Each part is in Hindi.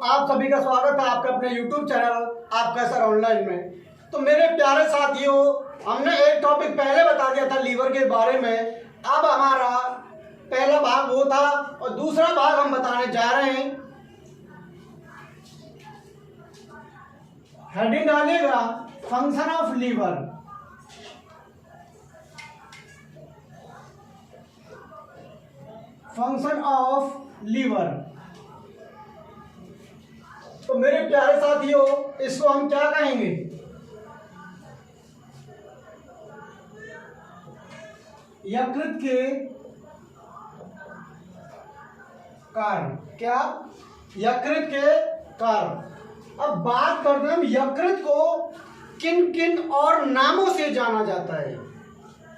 आप सभी का स्वागत है आपके अपने YouTube चैनल आपका सर ऑनलाइन में। तो मेरे प्यारे साथियों, हमने एक टॉपिक पहले बता दिया था लीवर के बारे में। अब हमारा पहला भाग वो था और दूसरा भाग हम बताने जा रहे हैं। हेडिंग डालिएगा function of liver. Function of liver. तो मेरे प्यारे साथियों, इसको हम क्या कहेंगे? यकृत के कार्य। क्या? यकृत के कार्य। अब बात करते हैं हम यकृत को किन किन और नामों से जाना जाता है।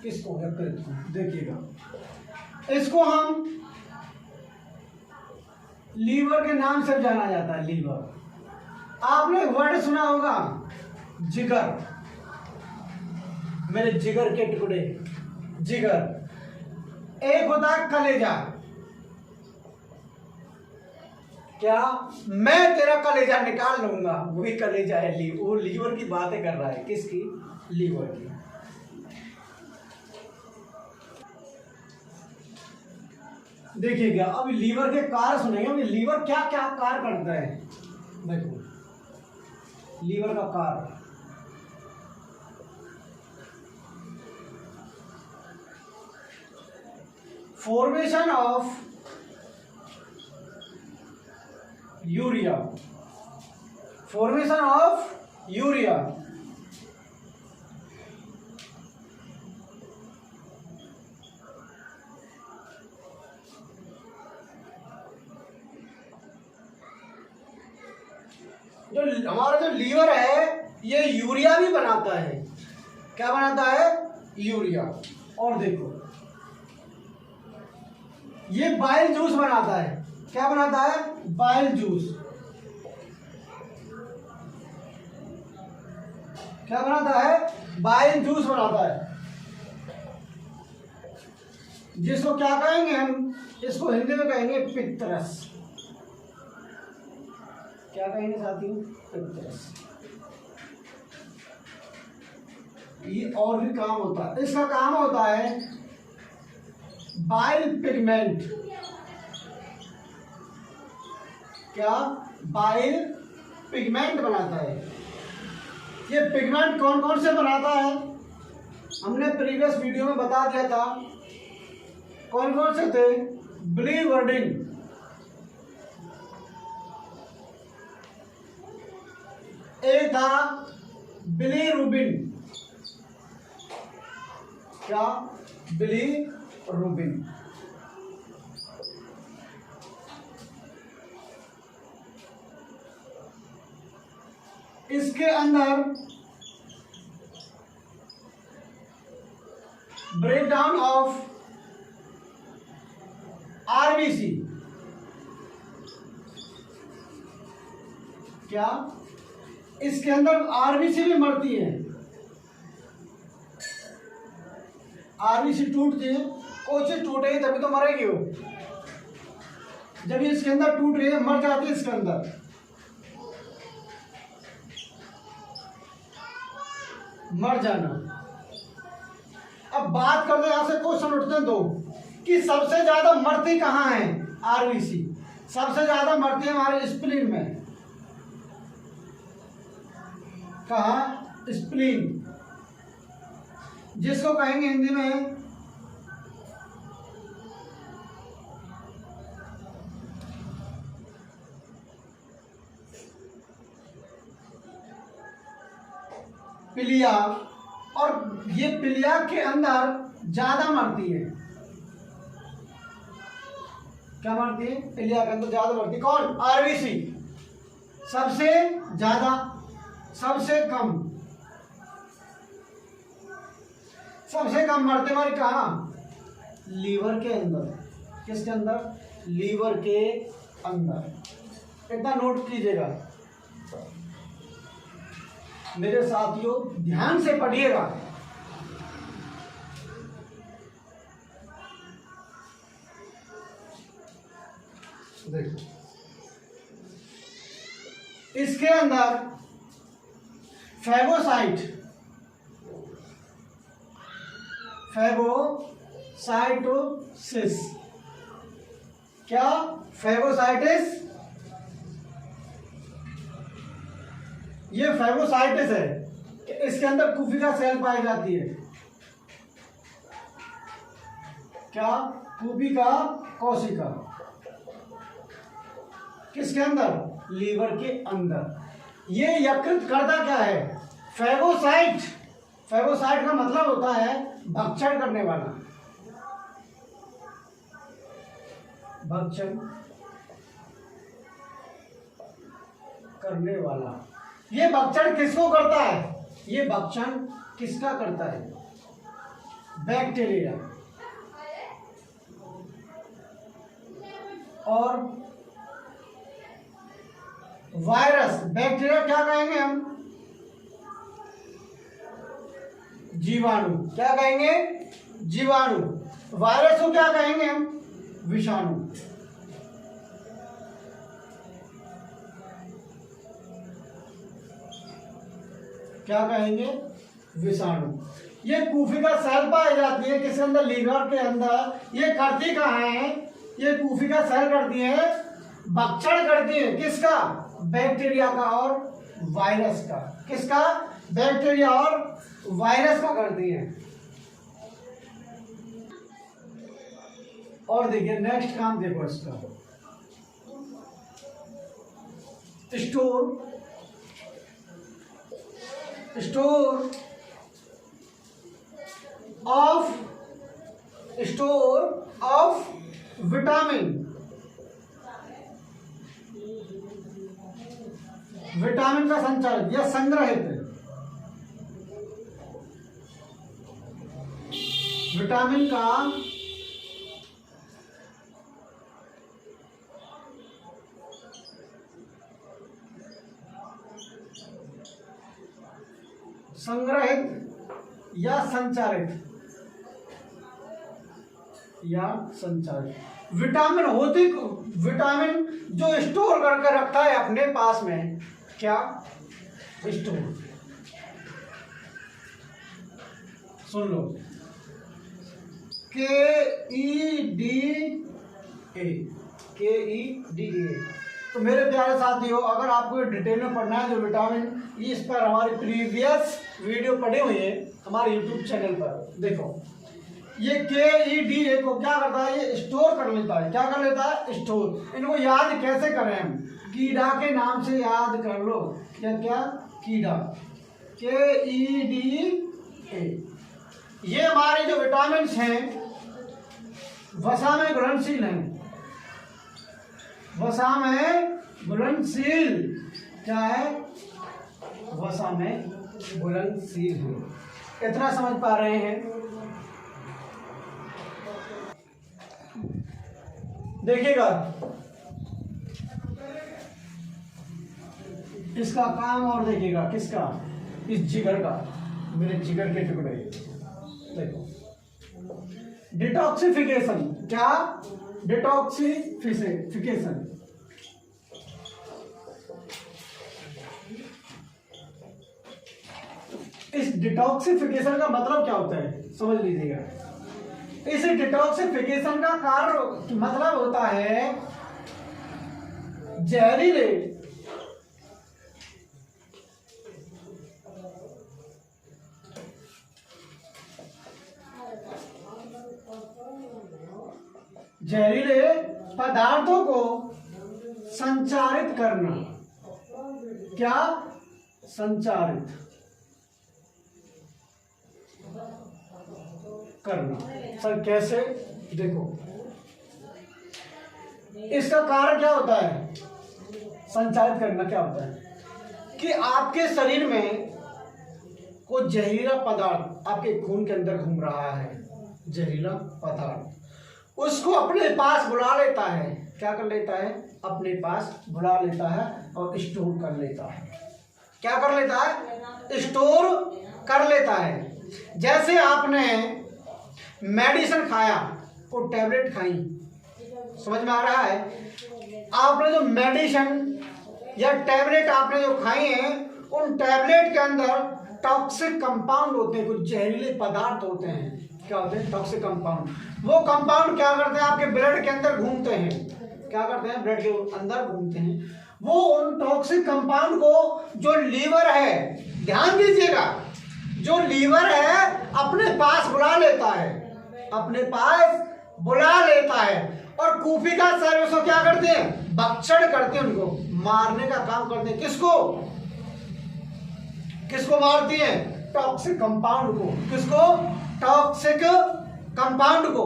किसको? यकृत को। देखिएगा, इसको हम लीवर के नाम से जाना जाता है। लीवर। आपने वर्ड सुना होगा जिगर। मेरे जिगर के टुकड़े, जिगर। एक होता है कलेजा। क्या? मैं तेरा कलेजा निकाल लूंगा, वही कलेजा है। वो लीवर की बातें कर रहा है। किसकी? लीवर की। देखिएगा, अब लीवर के कार्य सुनेंगे। लीवर क्या क्या कार्य करता है। देखो, लीवर का कार्य। Formation of urea. Formation of urea. जो हमारा जो लीवर है ये यूरिया भी बनाता है। क्या बनाता है? यूरिया। और देखो, ये बाइल जूस बनाता है। क्या बनाता है? Bile juice. क्या बनाता है? बाइल जूस बनाता है। जिसको क्या कहेंगे हम? इसको हिंदी में कहेंगे पित्तरस। क्या कहेंगे साथियों? पित्तरस। ये और भी काम होता है। इसका काम होता है बाइल पिगमेंट। क्या? बाइल पिगमेंट बनाता है। ये पिगमेंट कौन कौन से बनाता है? हमने प्रीवियस वीडियो में बता दिया था। कौन कौन से थे? बिलीवर्डिन, एक था बिलीरुबिन। क्या? बिलीरुबिन। इसके अंदर ब्रेकडाउन ऑफ आरबीसी। क्या? इसके अंदर आरबीसी भी मरती है। आरबीसी टूटती है। कोई चीज टूटेगी तभी तो मरेगी वो। जब इसके अंदर टूट रही है, मर जाती है इसके अंदर। मर जाना। अब बात करते हैं, यहां से क्वेश्चन उठते हैं दो कि सबसे ज्यादा मरती कहां है? आरबीसी सबसे ज्यादा मरती है हमारे स्प्लीन में। कहा? स्प्लीन, जिसको कहेंगे हिंदी में पिलिया। और ये पिलिया के अंदर ज्यादा मरती है। क्या मरती है? पिलिया के अंदर ज्यादा मरती है। कौन? आरबीसी। सबसे ज्यादा, सबसे कम। सबसे कम मरते वाली कहाँ? लीवर के अंदर। किसके अंदर? लीवर के अंदर। इतना नोट कीजिएगा मेरे साथियों, ध्यान से पढ़िएगा। देखो, इसके अंदर फैगोसाइटोसिस, क्या फैगोसाइटिस, ये फैगोसाइटिस है कि इसके अंदर कुफिका सेल पाई जाती है। क्या? कुफिका कोशिका। किसके अंदर? लीवर के अंदर। ये यकृत करता क्या है? फैगोसाइट। फैगोसाइट का मतलब होता है भक्षण करने वाला, भक्षण करने वाला। ये भक्षण किसको करता है? ये भक्षण किसका करता है? बैक्टीरिया और वायरस। बैक्टीरिया क्या कहेंगे हम? जीवाणु। क्या कहेंगे? जीवाणु। वायरस को क्या कहेंगे हम? विषाणु। क्या कहेंगे? विषाणु। ये कुफिका सेल पाई जाती है किसके अंदर? लीवर के अंदर। ये करती कहाँ है? ये कुफिका सेल करती है, भक्षण करती है किसका? बैक्टीरिया का और वायरस का। किसका? बैक्टीरिया और वायरस का करती है। और देखिए नेक्स्ट काम देखो इसका, स्टोर ऑफ विटामिन। विटामिन का संचालन या संग्रहित। विटामिन का संग्रहित या संचारित, विटामिन विटामिन जो स्टोर करके रखता है अपने पास में, क्या? स्टोर। सुन लो, KEDA। तो मेरे प्यारे साथियों, अगर आपको डिटेल में पढ़ना है जो विटामिन, इस पर हमारी प्रीवियस वीडियो पड़ी हुई है हमारे यूट्यूब चैनल पर। देखो ये KEDA को क्या करता है? ये स्टोर कर लेता है। क्या कर लेता है? स्टोर। इनको याद कैसे करें हम? कीड़ा के नाम से याद कर लो। क्या? कीड़ा। KEDA। ये हमारे जो विटामिन हैं वसा में घुलनशील हैं। वसा में घुलनशील क्या है? वसा में घुलनशील है। इतना समझ पा रहे हैं? देखिएगा इसका काम और देखिएगा किसका? इस जिगर का, मेरे जिगर के टुकड़े। देखो डिटॉक्सिफिकेशन। क्या? डिटॉक्सिफिकेशन। इस डिटॉक्सिफिकेशन का मतलब क्या होता है समझ लीजिएगा। इस डिटॉक्सिफिकेशन का कार्य मतलब होता है जहरीले पदार्थों को संचारित करना। क्या? संचारित करना। सर कैसे? देखो इसका कारण क्या होता है? संचारित करना क्या होता है कि आपके शरीर में कोई जहरीला पदार्थ आपके खून के अंदर घूम रहा है, जहरीला पदार्थ, उसको अपने पास बुला लेता है। क्या कर लेता है? अपने पास बुला लेता है और स्टोर कर लेता है। क्या कर लेता है? स्टोर कर लेता है। जैसे आपने मेडिसिन खाया, वो टैबलेट खाई, समझ में आ रहा है? आपने जो मेडिसिन या टैबलेट आपने जो खाई हैं, उन टैबलेट के अंदर टॉक्सिक कंपाउंड होते हैं, कुछ जहरीले पदार्थ होते हैं। क्या होते हैं? Toxic compound. वो कंपाउंड क्या करते हैं? आपके ब्लड के अंदर घूमते हैं। क्या करते हैं? ब्लड के अंदर घूमते हैं। वो उन टॉक्सिक कंपाउंड को जो लीवर है, ध्यान दीजिएगा, जो लीवर है अपने पास बुला लेता है, अपने पास बुला लेता है। और कूफिका सेल उसको क्या करते हैं? भक्षण करते हैं, उनको मारने का काम करते हैं। किसको? किसको मारती है? टॉक्सिक कंपाउंड को। किसको? टॉक्सिक कंपाउंड को।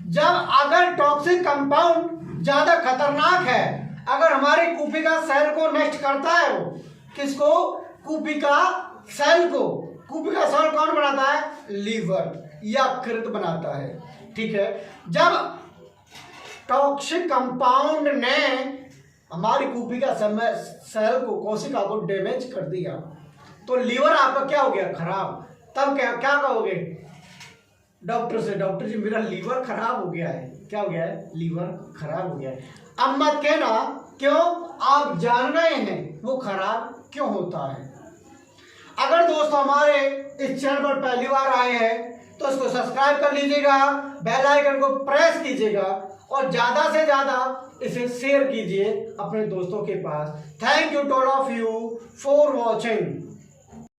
जब अगर टॉक्सिक कंपाउंड ज्यादा खतरनाक है, अगर हमारी कूपिका सेल को नष्ट करता है, वो किसको? कूपिका सेल को। कूपिका सेल कौन बनाता है? लीवर, यकृत बनाता है। ठीक है, जब टॉक्सिक कंपाउंड ने हमारी कूपिका सेल को, कोशिका को डैमेज कर दिया, तो लीवर आपका क्या हो गया? खराब। तब क्या कहोगे डॉक्टर से? डॉक्टर जी मेरा लीवर खराब हो गया है। क्या हो गया है? लीवर खराब हो गया है। अब मत कहना, क्यों? आप जान रहे हैं वो खराब क्यों होता है। अगर दोस्तों हमारे इस चैनल पर पहली बार आए हैं तो इसको सब्सक्राइब कर लीजिएगा, बेल आइकन को प्रेस कीजिएगा और ज्यादा से ज्यादा इसे शेयर कीजिए अपने दोस्तों के पास। Thank you to all of you for watching.